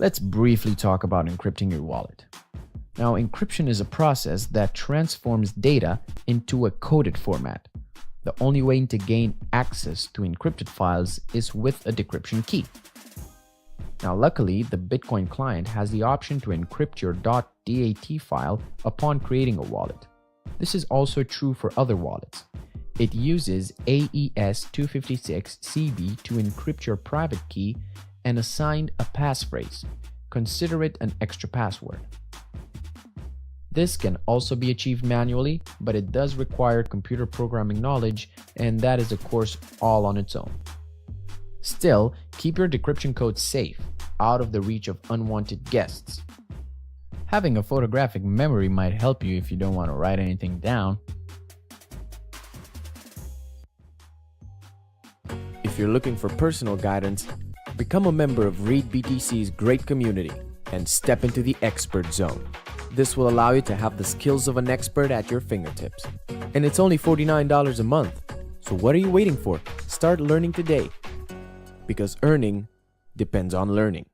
Let's briefly talk about encrypting your wallet. Now, encryption is a process that transforms data into a coded format. The only way to gain access to encrypted files is with a decryption key. Now, luckily, the Bitcoin client has the option to encrypt your .dat file upon creating a wallet. This is also true for other wallets. It uses AES-256-CB to encrypt your private key and assign a passphrase. Consider it an extra password. This can also be achieved manually, but it does require computer programming knowledge, and that is, of course, all on its own. Still, keep your decryption code safe, out of the reach of unwanted guests. Having a photographic memory might help you if you don't want to write anything down. If you're looking for personal guidance, become a member of ReadBTC's great community and step into the expert zone. This will allow you to have the skills of an expert at your fingertips. And it's only $49 a month. So what are you waiting for? Start learning today. Because earning depends on learning.